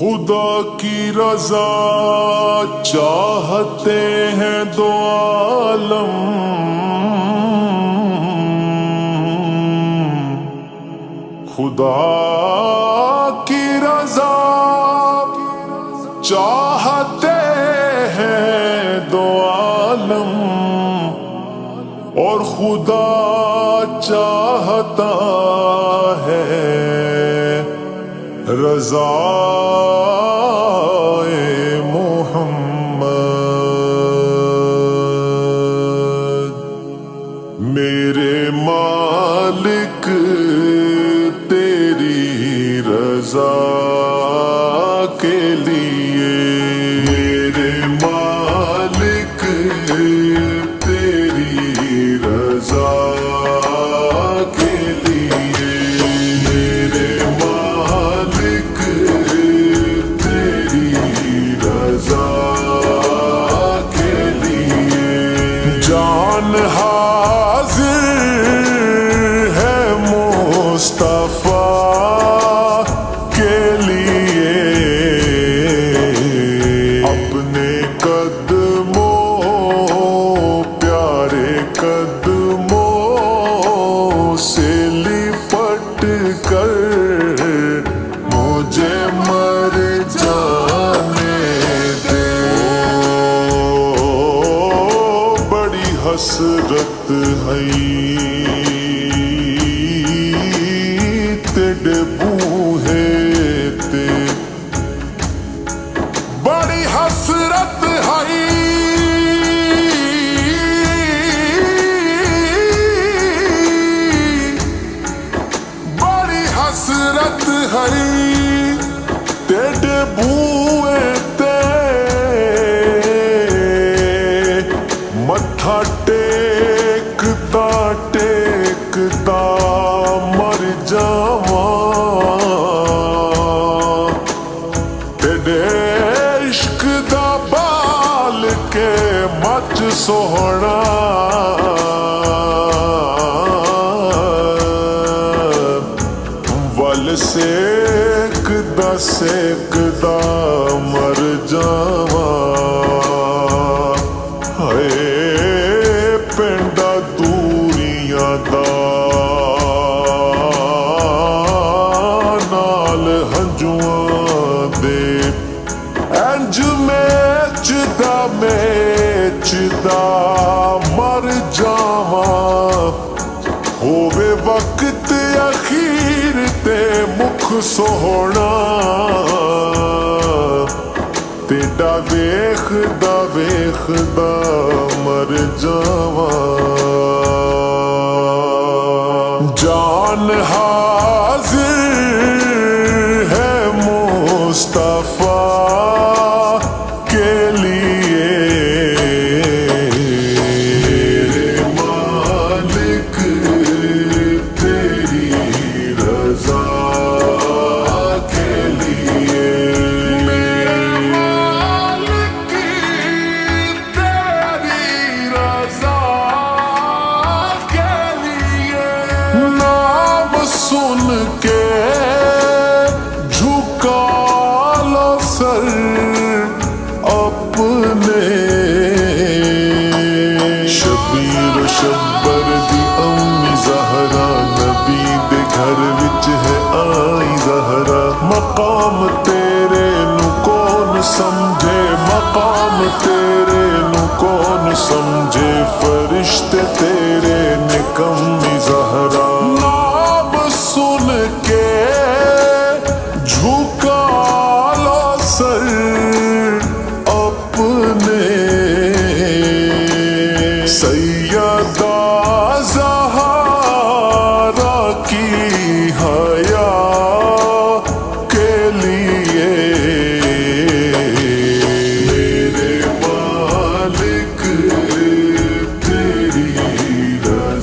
خدا کی رضا چاہتے ہیں دو عالم، خدا کی رضا چاہتے ہیں دو عالم، اور خدا چاہتا ہے رضا محمد۔ میرے مالک تیری رضا کے لیے، میرے مالک تیری رضا کے لیے، میرے مالک تیری رضا کے لیے، جان حاضر ہے مصطفیٰ کے لیے، اپنے قدموں پیارے قدموں سے لپٹ کر مجھے مر جانے دے۔ بڑی حسرت ہے تیرے بوہے تے، بڑی حسرت ہے بڑی حسرت ہے تیرے بوئے تے، متھا ٹیکتا ٹیکتا مر جاواں، تیرے عشق دا بال کے مچ سوہنا، ول سیکدا سیکدا مر جاواں، ہائے پنڈا دوریاں دا نال ہنجواں دے، انج میچدا مر جاواں، ہووے وقت اخیر تے مکھ سوہنا، تیڈا ویکھدا ویکھدا مر جاواں۔ جان حاضر ہے مصطفیٰ کے لیے، میرے مالک تیری رضا کے لیے، میرے مالک تیری رضا کے لیے، نام سن کے جھکا لو سر اپنے، شبیر و شبر دی امی زہرا، نبی دے گھر وچ ہے آئی زہرا، مقام تیرے نو کون سمجھے، مقام تیرے نو کون سمجھے، فرشتے تیرے نکمی زہرا، نام سن کے جھکا لو سر اپنے، سیدہ زہرا کی حیا کے لیے، میرے مالک تیری رضا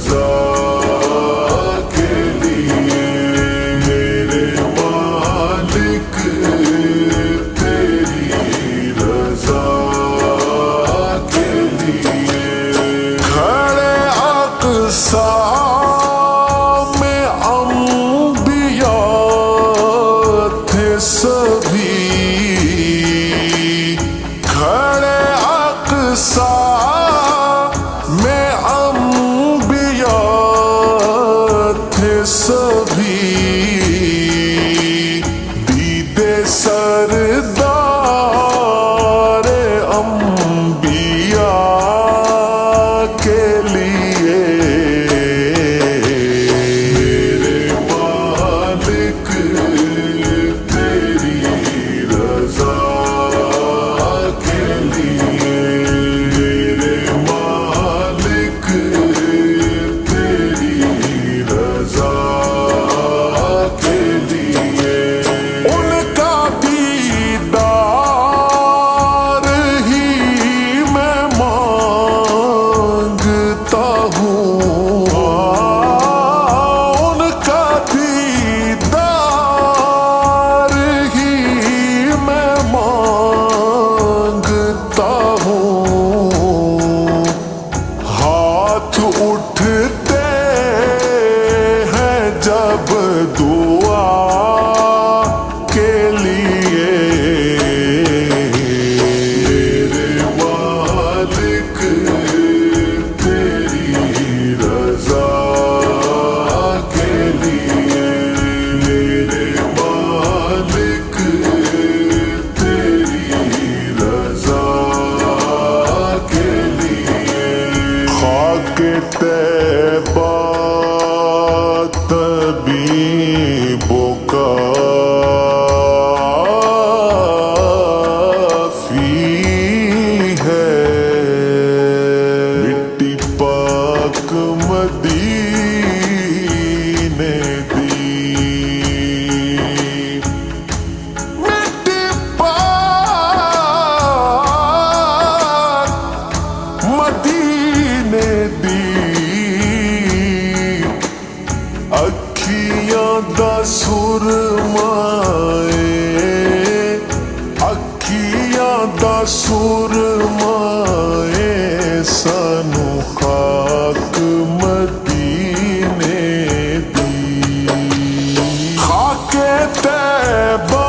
طیبہ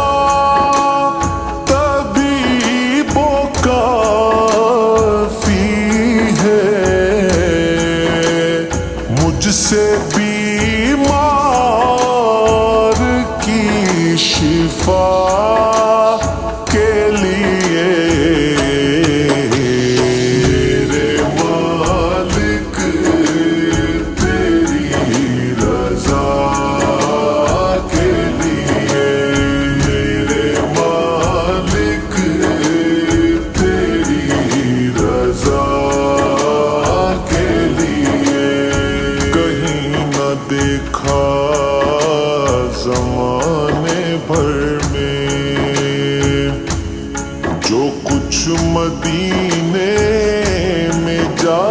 طبیب و کافی ہے، مجھ سے بیمار کی شفا کے لیے میرے مالک تیری رضا کے لیے، میرے مالک تیری رضا کے لیے کہیں نہ دیکھا زمانے بھر میں جو کچھ مدینے میں جا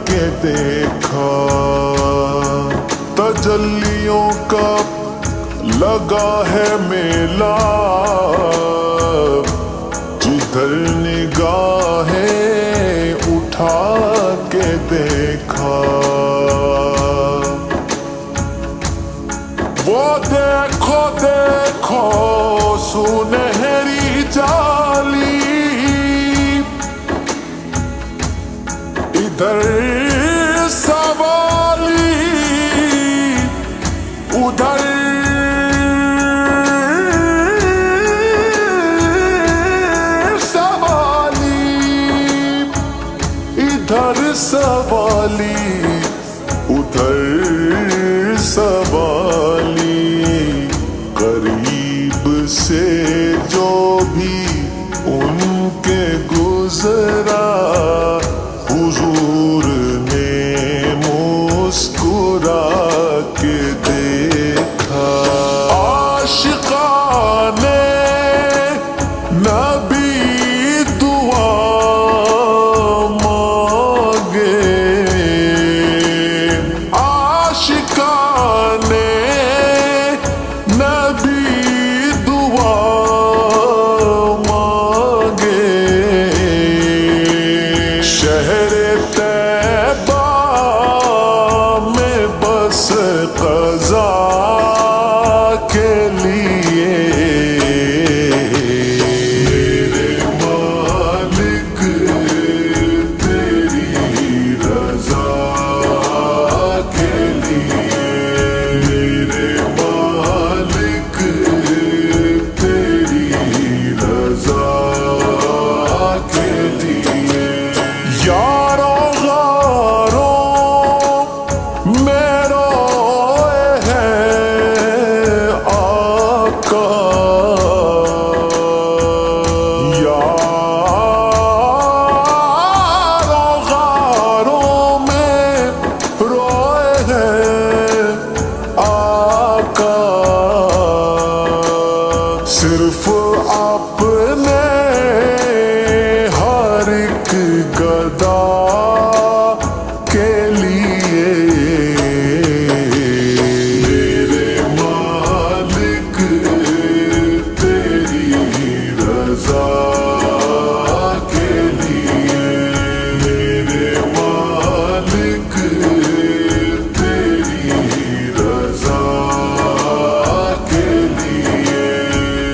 کے دیکھا، تجلیوں کا لگا ہے میلہ جدھر نگاہیں اٹھا کے دیکھا، وہ دیکھو دیکھو سنہری جالی، ادھر سوالی ادھر سوالی، ادھر سوالی ادھر سوالی، قریب سے جو بھی ان کے گزرا حضور نے مسکرا کے دیکھا، عاشقان نبی دعا مانگے، عاشقان نبی دعا مانگے، شہر طیبہ میں بس قضا کے لیے میرے مالک تیری رضا کے لیے، میرے مالک تیری رضا کے لیے، یاروں غاروں میں روئے ہیں آقا، یاروں غاروں میں روئے ہیں آقا، صرف اپنے ہر ایک گدا کے لیے میرے مالک تیری رضا کے لیے، میرے مالک تیری رضا کے لیے،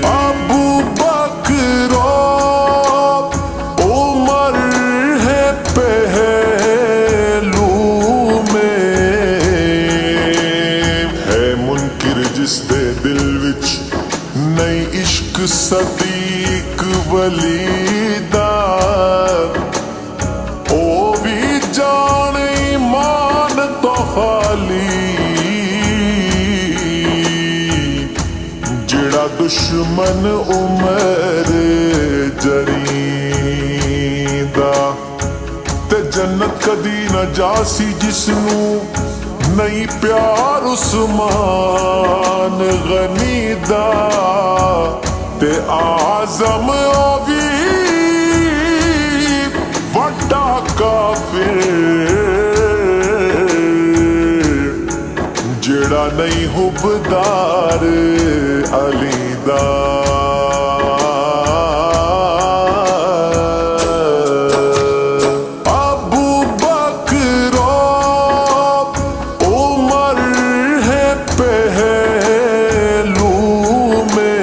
ابو بکر عمر ہے پہلو میں، ہے منکر جس دے دل وچ نئی عشق صدیق ولی دا، او بھی جان ایمان تو خالی، جڑا دشمن عمر جریندہ تے جنت کدی نہ جاسی، جس نو نہیں پیار عثمان غنی دا، تے آزم اوی وڈا کافر جڑا نہیں حبدار علی دا، ابو بکر عمر ہے پہلو میں،